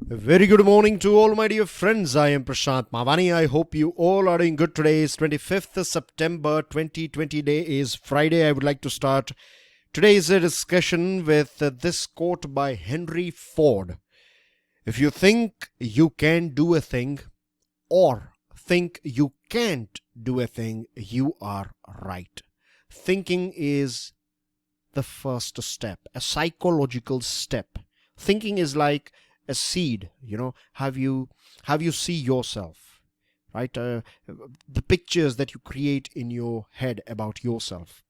A very good morning to all my dear friends. I am Prashant Mavani. I hope you all are doing good. Today is 25th September 2020. Day is Friday. I would like to start today's discussion with this quote by Henry Ford. If you think you can do a thing or think you can't do a thing, you are right. Thinking is the first step, a psychological step. Thinking is like a seed, how you see yourself, right? The pictures that you create in your head about yourself.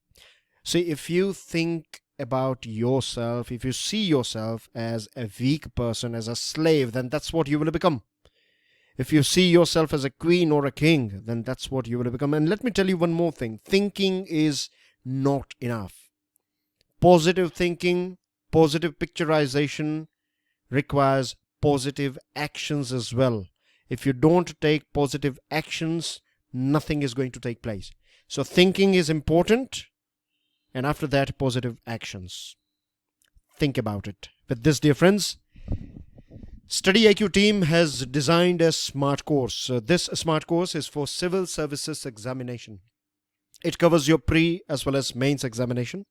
See, if you think about yourself, if you see yourself as a weak person, as a slave, then that's what you will become. If you see yourself as a queen or a king, then that's what you will become. And let me tell you one more thing. Thinking is not enough. Positive thinking, positive picturization requires positive actions as well. If you don't take positive actions, nothing is going to take place. So thinking is important, and after that, positive actions. Think about it. With this, dear friends, StudyIQ team has designed a smart course. This smart course is for Civil Services Examination. It covers your pre as well as mains examination.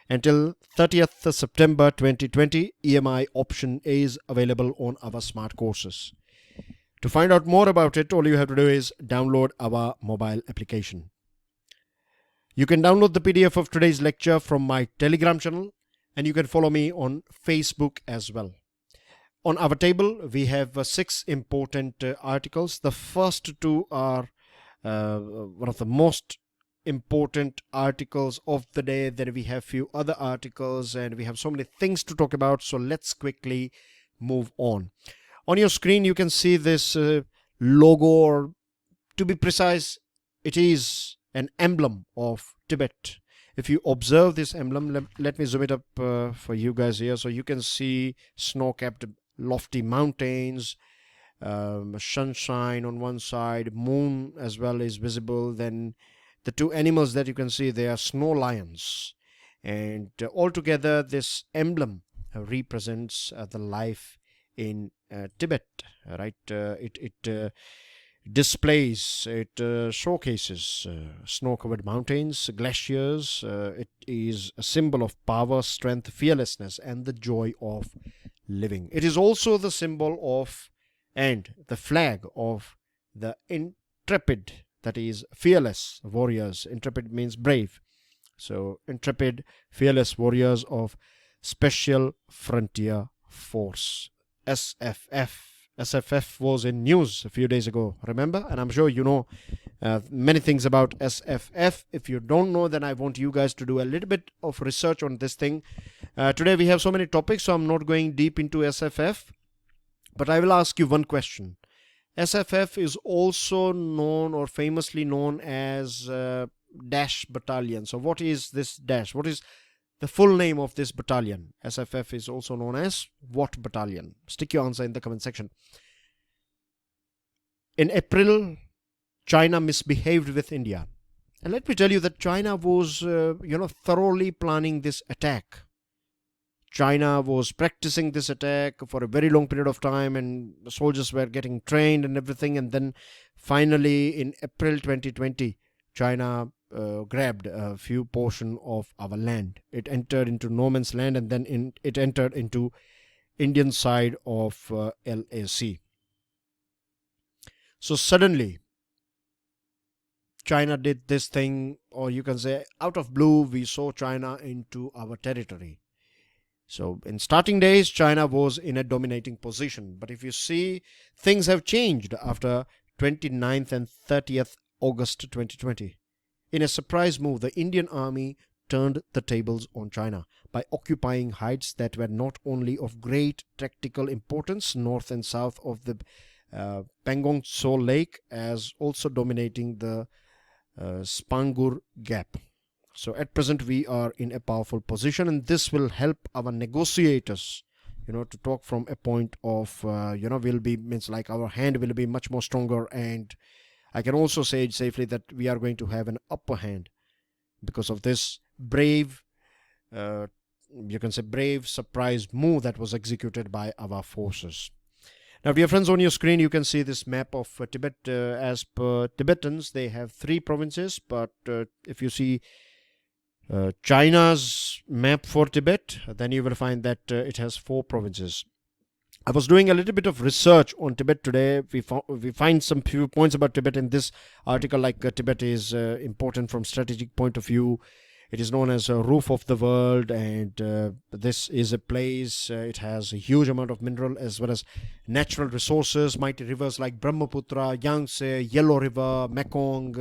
Until 30th September 2020, EMI option is available on our smart courses. To find out more about it, all you have to do is download our mobile application. You can download the PDF of today's lecture from my Telegram channel, and you can follow me on Facebook as well. On our table, we have 6 important articles. The first 2 are one of the most important articles of the day. Then we have few other articles, and we have so many things to talk about, so let's quickly move on. On your screen you can see this logo, or to be precise, it is an emblem of Tibet. If you observe this emblem, let me zoom it up for you guys here, so you can see snow-capped lofty mountains, sunshine on one side, moon as well is visible. Then the 2 animals that you can see, they are snow lions, and altogether this emblem represents the life in Tibet, right? It displays, it showcases snow-covered mountains, glaciers. It is a symbol of power, strength, fearlessness, and the joy of living. It is also the symbol of and the flag of the intrepid, that is fearless warriors. Intrepid means brave. So intrepid, fearless warriors of Special Frontier Force, SFF. SFF was in news a few days ago, remember? And I'm sure you know many things about SFF. If you don't know, then I want you guys to do a little bit of research on this thing. Today we have so many topics, so I'm not going deep into SFF, but I will ask you one question. SFF is also known or famously known as Dash Battalion. So what is this Dash? What is the full name of this battalion? SFF is also known as what battalion? Stick your answer in the comment section. In April, China misbehaved with India. And let me tell you that China was, thoroughly planning this attack. China was practicing this attack for a very long period of time, and the soldiers were getting trained and everything. And then finally, in April 2020, China grabbed a few portion of our land. It entered into no man's land, and then it entered into Indian side of LAC. So suddenly, China did this thing, or you can say out of blue, we saw China into our territory. So in starting days, China was in a dominating position. But if you see, things have changed after 29th and 30th August 2020. In a surprise move, the Indian army turned the tables on China by occupying heights that were not only of great tactical importance north and south of the Pangong Tso Lake, as also dominating the Spangur Gap. So at present we are in a powerful position, and this will help our negotiators, to talk from a point of, will be, means like our hand will be much more stronger, and I can also say safely that we are going to have an upper hand because of this brave, you can say brave surprise move that was executed by our forces. Now, dear friends, on your screen you can see this map of Tibet. As per Tibetans, they have 3 provinces, but if you see China's map for Tibet, then you will find that it has 4 provinces. I was doing a little bit of research on Tibet today. We find some few points about Tibet in this article, like Tibet is important from strategic point of view. It is known as a roof of the world, and this is a place, it has a huge amount of mineral as well as natural resources, mighty rivers like Brahmaputra, Yangtze, Yellow River, Mekong,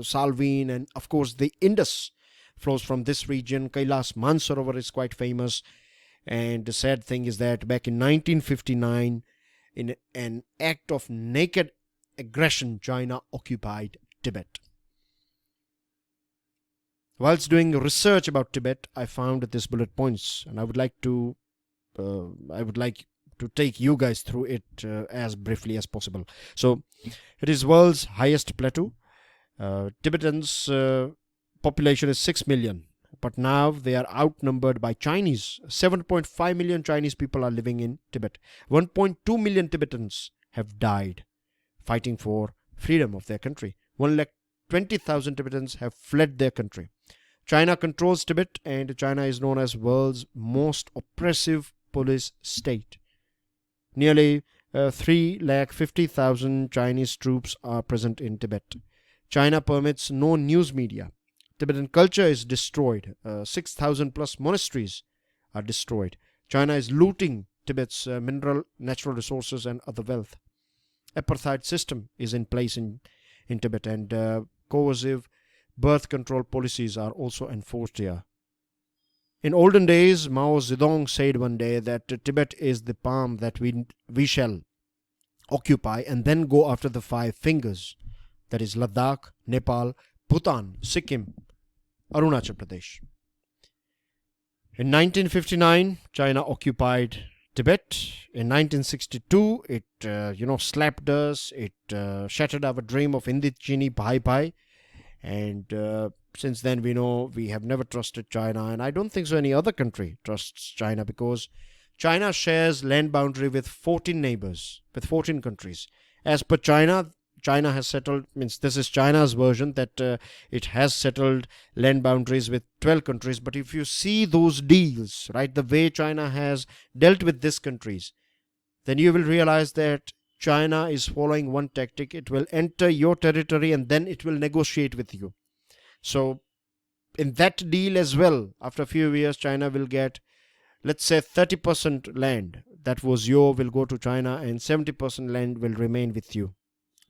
Salween, and of course the Indus flows from this region. Kailas Mansarovar is quite famous. And the sad thing is that back in 1959, in an act of naked aggression, China occupied Tibet. Whilst doing research about Tibet, I found these bullet points, and I would like to take you guys through it as briefly as possible. So, it is world's highest plateau. Tibetans' population is 6 million, but now they are outnumbered by Chinese. 7.5 million Chinese people are living in Tibet. 1.2 million Tibetans have died fighting for freedom of their country. 120,000 Tibetans have fled their country. China controls Tibet, and China is known as world's most oppressive police state. Nearly 350,000 Chinese troops are present in Tibet. China permits no news media. Tibetan culture is destroyed. 6,000 plus monasteries are destroyed. China is looting Tibet's mineral, natural resources and other wealth. Apartheid system is in place in Tibet, and coercive birth control policies are also enforced here. In olden days, Mao Zedong said one day that Tibet is the palm that we shall occupy and then go after the 5 fingers. That is Ladakh, Nepal, Bhutan, Sikkim, Arunachal Pradesh. In 1959, China occupied Tibet. In 1962, it slapped us. It shattered our dream of Indicini Bhai Bhai. And since then, we know we have never trusted China, and I don't think so any other country trusts China, because China shares land boundary with 14 neighbors, with 14 countries. As per China has settled, this is China's version, that it has settled land boundaries with 12 countries. But if you see those deals, right, the way China has dealt with these countries, then you will realize that China is following one tactic. It will enter your territory and then it will negotiate with you. So in that deal as well, after a few years, China will get, let's say, 30% land that was your will go to China, and 70% land will remain with you.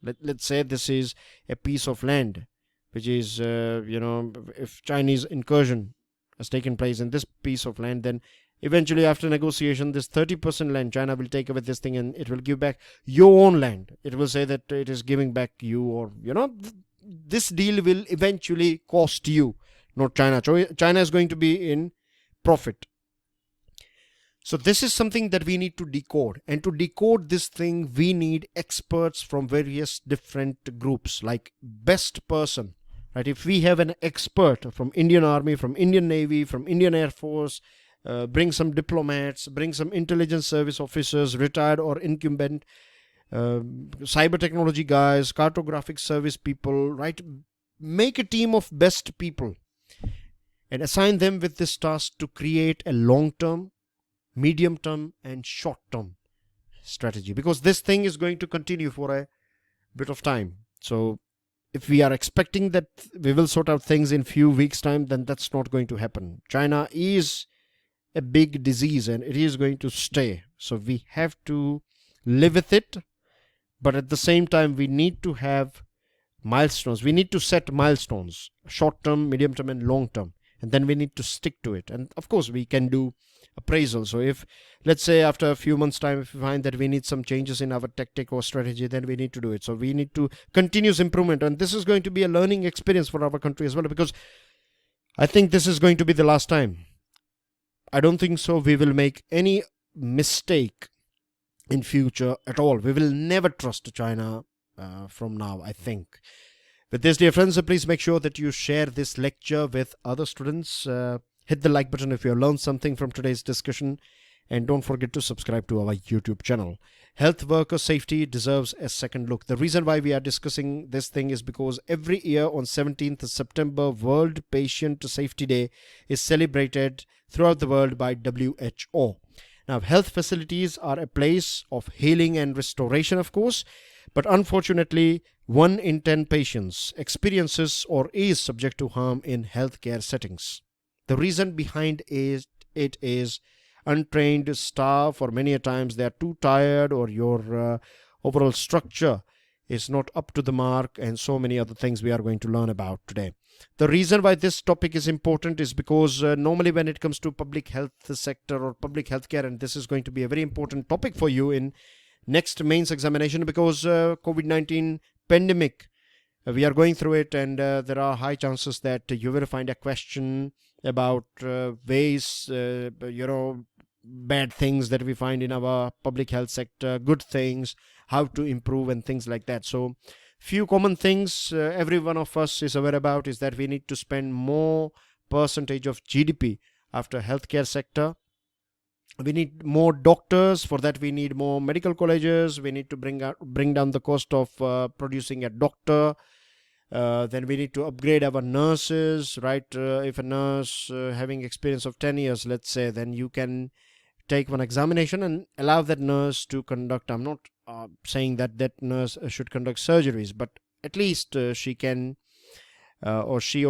Let's say this is a piece of land which is, if Chinese incursion has taken place in this piece of land, then eventually after negotiation, this 30% land, China will take away this thing and it will give back your own land. It will say that it is giving back you, or, this deal will eventually cost you, not China. China is going to be in profit. So this is something that we need to decode. And to decode this thing, we need experts from various different groups, like best person. Right? If we have an expert from Indian Army, from Indian Navy, from Indian Air Force, bring some diplomats, bring some intelligence service officers, retired or incumbent, cyber technology guys, cartographic service people, right? Make a team of best people and assign them with this task to create a long-term, medium-term and short-term strategy, because this thing is going to continue for a bit of time. So if we are expecting that we will sort out things in few weeks' time, then that's not going to happen. China is a big disease and it is going to stay. So we have to live with it, but at the same time we need to have milestones. We need to set milestones, short-term, medium-term and long-term, and then we need to stick to it. And of course we can do appraisal. So if, let's say, after a few months time, if we find that we need some changes in our tactic or strategy, then we need to do it. So we need to continuous improvement, and this is going to be a learning experience for our country as well, because I think this is going to be the last time. I don't think so we will make any mistake in future at all. We will never trust China from now, I think. With this, dear friends, please make sure that you share this lecture with other students. Hit the like button if you have learned something from today's discussion, And don't forget to subscribe to our YouTube channel. Health worker safety deserves a second look. The reason why we are discussing this thing is because every year on 17th September, World Patient Safety Day is celebrated throughout the world by WHO. Now, health facilities are a place of healing and restoration, of course, but unfortunately, 1 in 10 patients experiences or is subject to harm in healthcare settings. The reason behind it is untrained staff, or many a times they are too tired, or your overall structure is not up to the mark, and so many other things we are going to learn about today. The reason why this topic is important is because normally when it comes to public health sector or public healthcare, and this is going to be a very important topic for you in next mains examination, because COVID-19 pandemic, we are going through it, and there are high chances that you will find a question about ways, bad things that we find in our public health sector, good things, how to improve and things like that. So few common things every one of us is aware about is that we need to spend more percentage of GDP after healthcare sector. We need more doctors. For that we need more medical colleges. We need to bring down the cost of producing a doctor. Then we need to upgrade our nurses, right? If a nurse having experience of 10 years, let's say, then you can take one examination and allow that nurse to conduct. I'm not saying that nurse should conduct surgeries, but at least she can, or he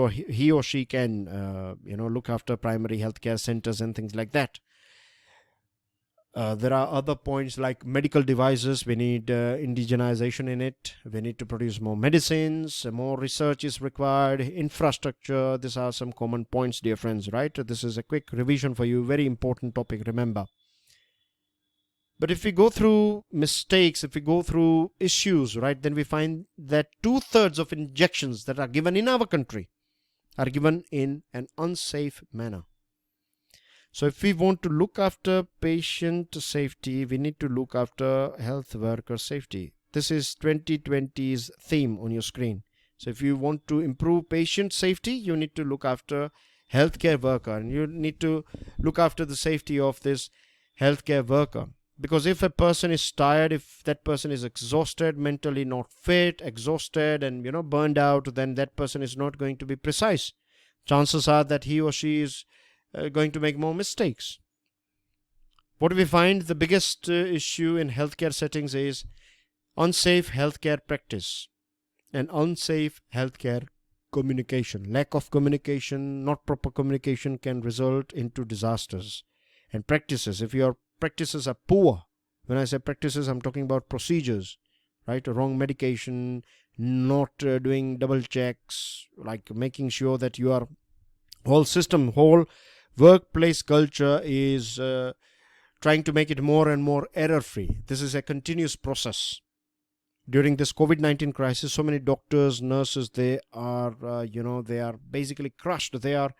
or she can, look after primary healthcare centers and things like that. There are other points like medical devices. We need indigenization in it. We need to produce more medicines. More research is required. Infrastructure. These are some common points, dear friends, right? This is a quick revision for you. Very important topic, remember. But if we go through mistakes, if we go through issues, right, then we find that 2/3 of injections that are given in our country are given in an unsafe manner. So if we want to look after patient safety, we need to look after health worker safety. This is 2020's theme on your screen. So if you want to improve patient safety, you need to look after healthcare worker, and you need to look after the safety of this healthcare worker. Because if a person is tired, if that person is exhausted, mentally not fit, exhausted and burned out, then that person is not going to be precise. Chances are that he or she is going to make more mistakes. What do we find? The biggest issue in healthcare settings is unsafe healthcare practice and unsafe healthcare communication. Lack of communication, not proper communication can result into disasters. And practices, if your practices are poor, when I say practices, I'm talking about procedures, right? Wrong medication, not doing double checks, like making sure that your whole workplace culture is trying to make it more and more error-free. This is a continuous process. During this COVID-19 crisis, so many doctors, nurses, they are basically crushed. They are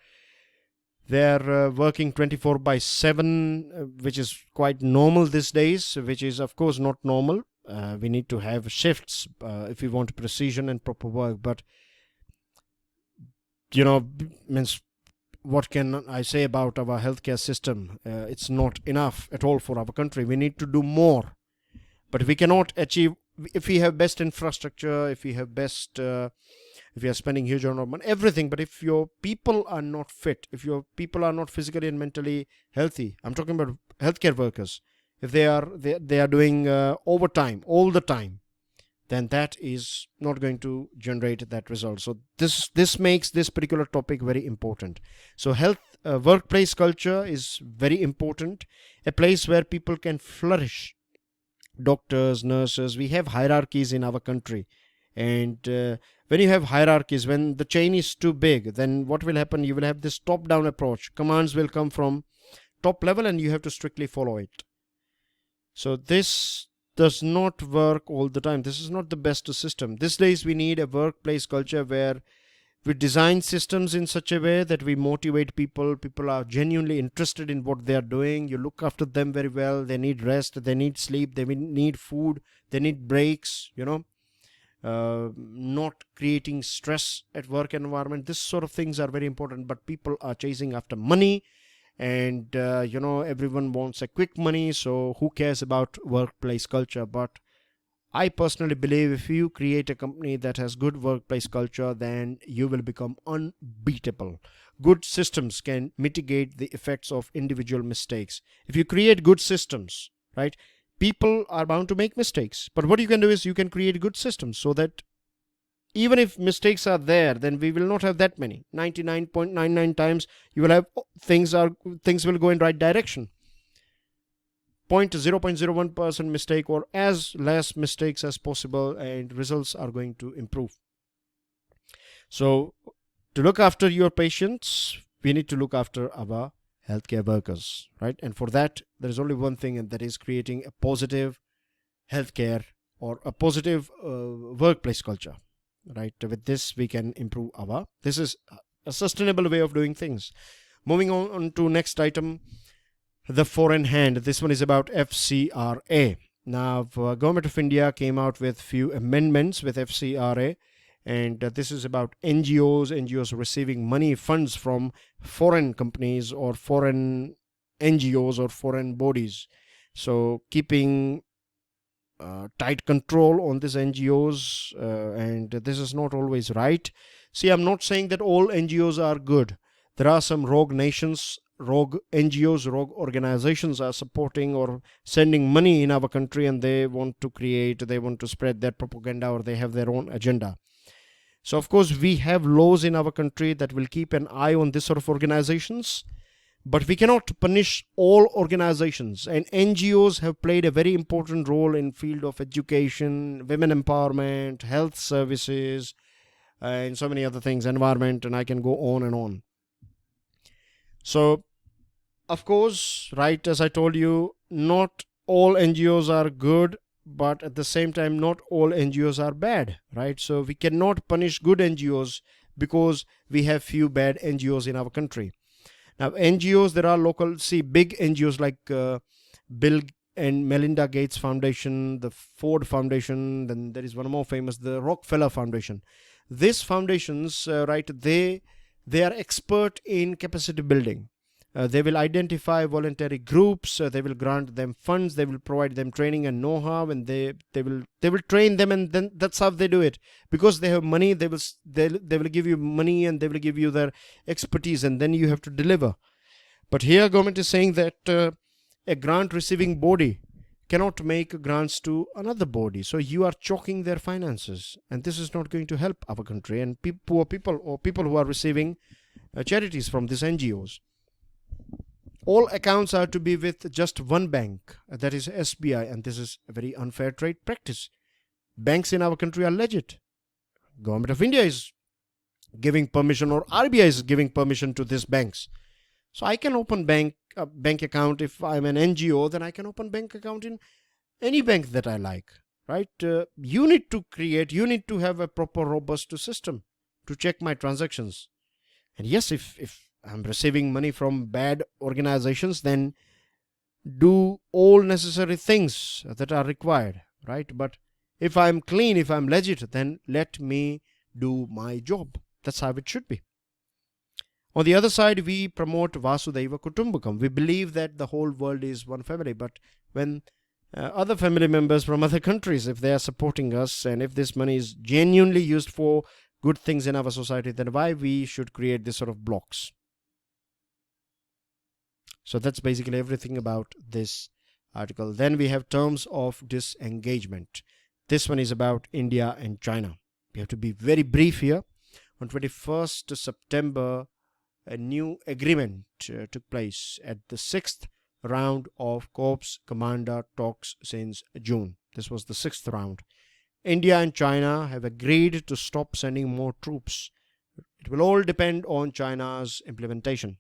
working 24/7, which is quite normal these days, which is of course not normal. We need to have shifts if we want precision and proper work. But means, what can I say about our healthcare system? It's not enough at all for our country. We need to do more. But we cannot achieve if we have best infrastructure, if we have best, if we are spending huge amount of money, everything. But if your people are not fit, if your people are not physically and mentally healthy, I'm talking about healthcare workers, if they are doing overtime all the time, then that is not going to generate that result. So this makes this particular topic very important. So health workplace culture is very important, a place where people can flourish. Doctors, nurses, we have hierarchies in our country, and when you have hierarchies, when the chain is too big, then what will happen? You will have this top-down approach. Commands will come from top level and you have to strictly follow it. So this does not work all the time. This is not the best system. These days we need a workplace culture where we design systems in such a way that we motivate people. People are genuinely interested in what they are doing. You look after them very well. They need rest, they need sleep, they need food, they need breaks, not creating stress at work environment. This sort of things are very important, but people are chasing after money and everyone wants a quick money, so who cares about workplace culture? But I personally believe if you create a company that has good workplace culture, then you will become unbeatable. Good systems can mitigate the effects of individual mistakes. If you create good systems, right, people are bound to make mistakes. But what you can do is you can create good systems so that even if mistakes are there, then we will not have that many. 99.99 times you will have things will go in right direction. 0.01% mistake or as less mistakes as possible, and results are going to improve. So to look after your patients, we need to look after our healthcare workers, right? And for that, there is only one thing, and that is creating a positive healthcare or a positive workplace culture, right? With this, we can improve this is a sustainable way of doing things. Moving on to next item, the foreign hand. This one is about FCRA. Now, Government of India came out with few amendments with FCRA, and this is about NGOs receiving money, funds from foreign companies or foreign NGOs or foreign bodies. So keeping tight control on these NGOs, and this is not always right. See, I'm not saying that all NGOs are good. There are some rogue nations, rogue NGOs, rogue organizations are supporting or sending money in our country, and they want to spread their propaganda, or they have their own agenda. So of course we have laws in our country that will keep an eye on this sort of organizations, but we cannot punish all organizations. And NGOs have played a very important role in field of education, women empowerment, health services, and so many other things, environment, and I can go on and on. So of course, right, as I told you, not all NGOs are good, but at the same time, not all NGOs are bad, right? So we cannot punish good NGOs because we have few bad NGOs in our country. Now, NGOs, there are local, big NGOs like Bill and Melinda Gates Foundation, the Ford Foundation, then there is one more famous, the Rockefeller Foundation. These foundations, right, they are expert in capacity building. They will identify voluntary groups, they will grant them funds, they will provide them training and know-how, and they will train them, and then that's how they do it. Because they have money, they will give you money, and they will give you their expertise, and then you have to deliver. But here government is saying that a grant receiving body cannot make grants to another body, so you are choking their finances, and this is not going to help our country and poor people or people who are receiving charities from these NGOs. All accounts are to be with just one bank, that is SBI, and this is a very unfair trade practice. Banks in our country are legit. Government of India is giving permission, or RBI is giving permission to these banks. So I can open a bank account. If I'm an NGO, then I can open bank account in any bank that I like, right? You need to have a proper robust system to check my transactions. And yes, if I'm receiving money from bad organizations, then do all necessary things that are required, right? But if I'm clean, if I'm legit, then let me do my job. That's how it should be. On the other side, we promote Vasudeva Kutumbakam. We believe that the whole world is one family. But when other family members from other countries, if they are supporting us, and if this money is genuinely used for good things in our society, then why we should create this sort of blocks? So that's basically everything about this article. Then we have terms of disengagement. This one is about India and China. We have to be very brief here. On 21st September, a new agreement took place at the 6th round of Corps Commander talks since June. This was the 6th round. India and China have agreed to stop sending more troops. It will all depend on China's implementation.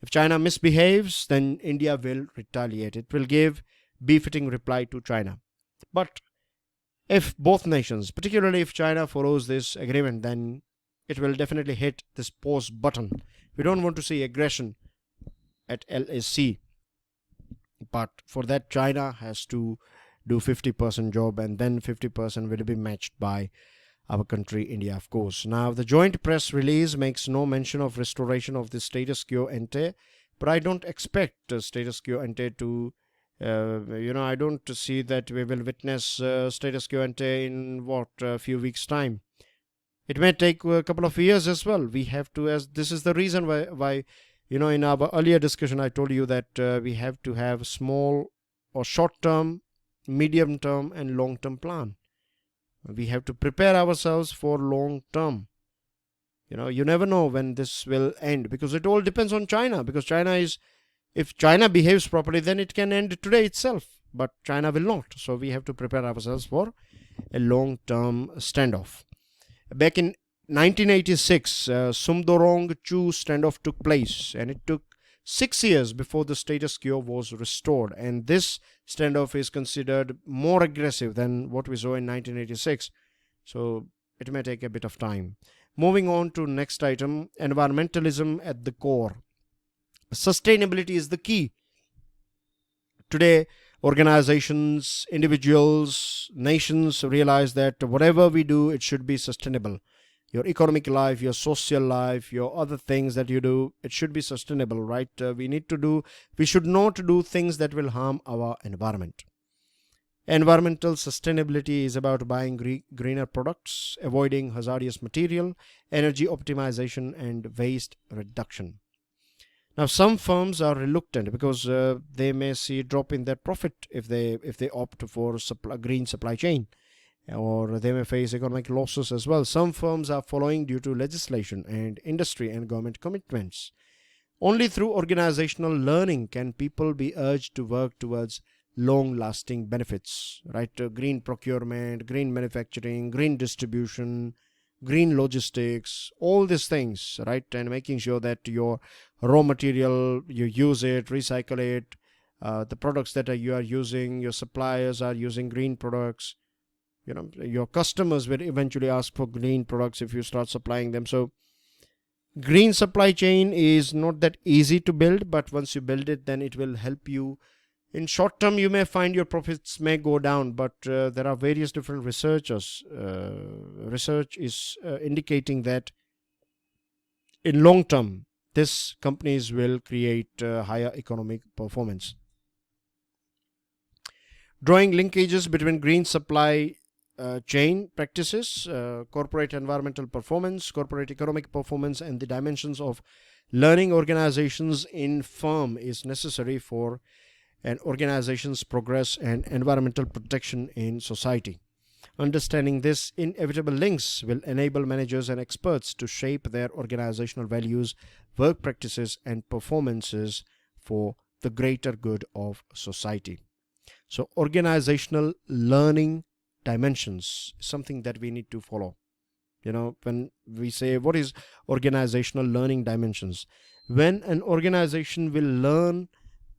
If China misbehaves, then India will retaliate. It will give befitting reply to China. But if both nations, particularly if China follows this agreement, then it will definitely hit this pause button. We don't want to see aggression at LAC. But for that, China has to do 50% job, and then 50% will be matched by our country, India, of course. Now, the joint press release makes no mention of restoration of the status quo ante, but I don't expect status quo ante to, I don't see that we will witness status quo ante in a few weeks' time. It may take a couple of years as well. We have to, as this is the reason why in our earlier discussion, I told you that we have to have small or short-term, medium-term, and long-term plan. We have to prepare ourselves for long-term. You never know when this will end, because it all depends on China. Because if China behaves properly, then it can end today itself. But China will not. So we have to prepare ourselves for a long-term standoff. Back in 1986, Sumdorong-Chu standoff took place, and it took 6 years before the status quo was restored. And this standoff is considered more aggressive than what we saw in 1986. So it may take a bit of time. Moving on to next item, environmentalism at the core. Sustainability is the key. Today, organizations, individuals, nations realize that whatever we do, it should be sustainable. Your economic life, your social life, your other things that you do, it should be sustainable, right? We should not do things that will harm our environment. Environmental sustainability is about buying greener products, avoiding hazardous material, energy optimization, and waste reduction. Now, some firms are reluctant because they may see a drop in their profit if they opt for green supply chain, or they may face economic losses as well. Some firms are following due to legislation and industry and government commitments. Only through organizational learning can people be urged to work towards long-lasting benefits, right? Green procurement, green manufacturing, green distribution, green logistics, all these things, right? And making sure that your raw material, you use it, recycle it, the products that you are using, your suppliers are using green products. Your customers will eventually ask for green products if you start supplying them. So green supply chain is not that easy to build, but once you build it, then it will help you. In short term, you may find your profits may go down, but there are various different researchers. Research is indicating that in long term, these companies will create higher economic performance. Drawing linkages between green supply chain practices, corporate environmental performance, corporate economic performance, and the dimensions of learning organizations in firm is necessary for an organization's progress and environmental protection in society. Understanding this inevitable links will enable managers and experts to shape their organizational values, work practices, and performances for the greater good of society. So organizational learning dimensions is something that we need to follow. When we say what is organizational learning dimensions, when an organization will learn,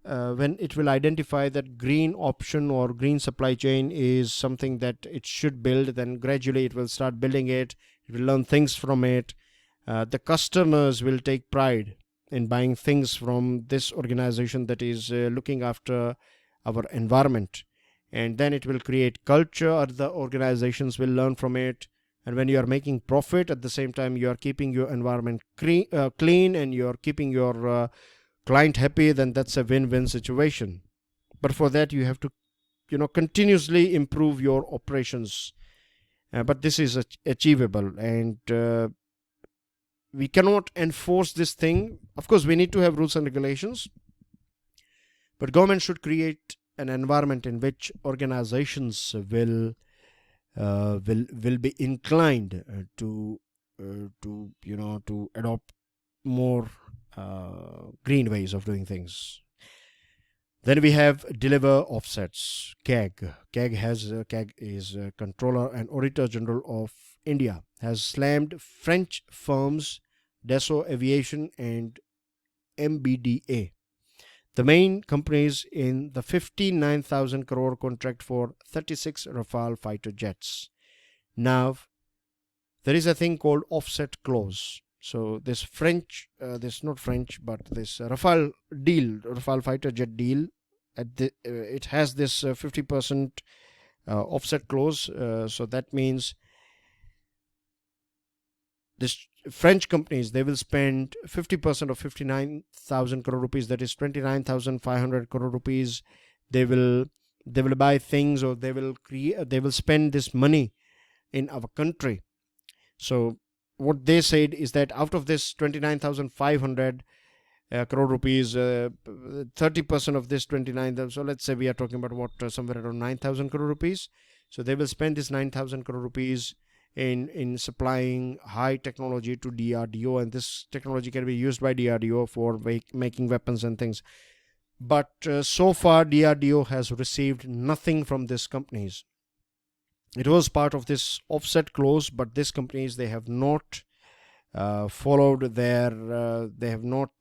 when it will identify that green option or green supply chain is something that it should build, then gradually it will start building it. It will learn things from it. The customers will take pride in buying things from this organization that is looking after our environment. And then it will create culture. Other organizations will learn from it. And when you are making profit, at the same time you are keeping your environment clean, and you are keeping your client happy, then that's a win-win situation. But for that you have to continuously improve your operations, but this is achievable, and we cannot enforce this thing. Of course, we need to have rules and regulations, but government should create an environment in which organizations will be inclined to adopt more green ways of doing things. Then we have deliver offsets. CAG. CAG is Controller and Auditor General of India, has slammed French firms Dassault Aviation and MBDA, the main companies in the 59,000 crore contract for 36 Rafale fighter jets. Now, there is a thing called offset clause. So this Rafale deal, Rafale fighter jet deal, it has this 50% offset clause. So that means this French companies, they will spend 50% of 59,000 crore rupees, that is 29,500 crore rupees. They will buy things, or they will spend this money in our country. So what they said is that out of this 29,500 crore rupees, 30% of this 29,000, so let's say we are talking about somewhere around 9,000 crore rupees. So they will spend this 9,000 crore rupees in supplying high technology to DRDO, and this technology can be used by DRDO for making weapons and things. But so far DRDO has received nothing from these companies. It was part of this offset clause, but these companies, they have not followed their they have not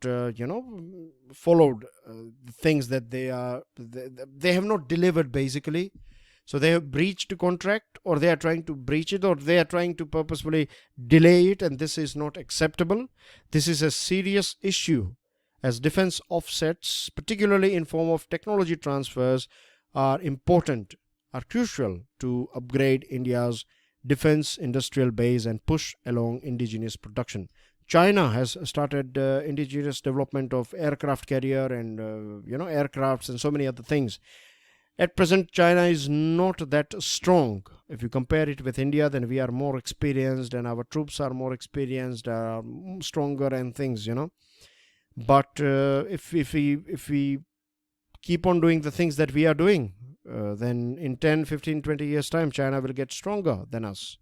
followed the things that they have not delivered, basically. So they have breached the contract, or they are trying to breach it, or they are trying to purposefully delay it, and this is not acceptable. This is a serious issue, as defense offsets, particularly in form of technology transfers, are important, are crucial to upgrade India's defense industrial base and push along indigenous production. China has started indigenous development of aircraft carrier and aircrafts and so many other things. At present, China is not that strong. If you compare it with India, then we are more experienced, and our troops are more experienced, stronger and things, But if we keep on doing the things that we are doing, then in 10, 15, 20 years time, China will get stronger than us.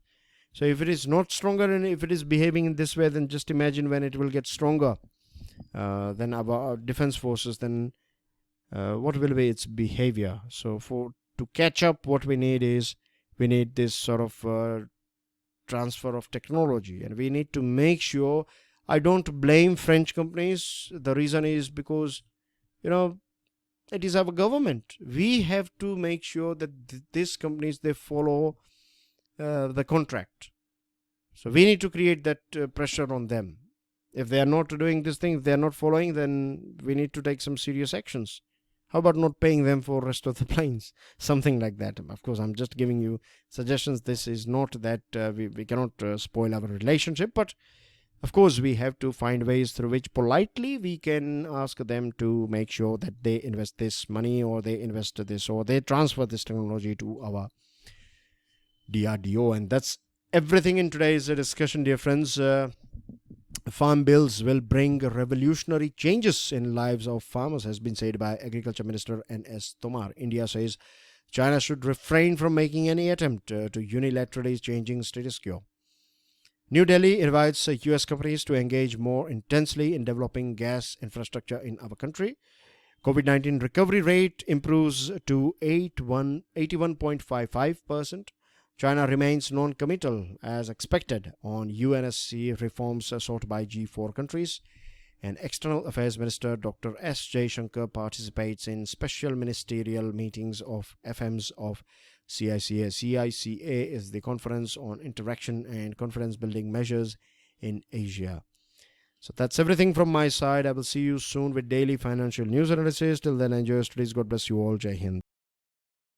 So if it is not stronger, and if it is behaving in this way, then just imagine when it will get stronger than our defense forces, then what will be its behavior. So to catch up, what we need this sort of transfer of technology, and we need to make sure. I don't blame French companies. The reason is because it is our government. We have to make sure that these companies, they follow the contract. So we need to create that pressure on them. If they are not doing this thing, if they are not following, then we need to take some serious actions. How about not paying them for rest of the planes? Something like that. Of course, I'm just giving you suggestions. This is not that we cannot spoil our relationship, but of course, we have to find ways through which politely we can ask them to make sure that they invest this money, or they invest this, or they transfer this technology to our DRDO. And that's everything in today's discussion, dear friends. Farm bills will bring revolutionary changes in lives of farmers, has been said by Agriculture Minister N.S. Tomar. India says China should refrain from making any attempt to unilaterally changing status quo. New Delhi invites US companies to engage more intensely in developing gas infrastructure in our country. COVID-19 recovery rate improves to 81.55%. China remains non-committal as expected on UNSC reforms sought by G4 countries. And External Affairs Minister Dr. S. Jaishankar participates in special ministerial meetings of FMs of CICA. CICA is the Conference on Interaction and Confidence Building Measures in Asia. So that's everything from my side. I will see you soon with daily financial news analysis. Till then, enjoy your studies. God bless you all. Jai Hind.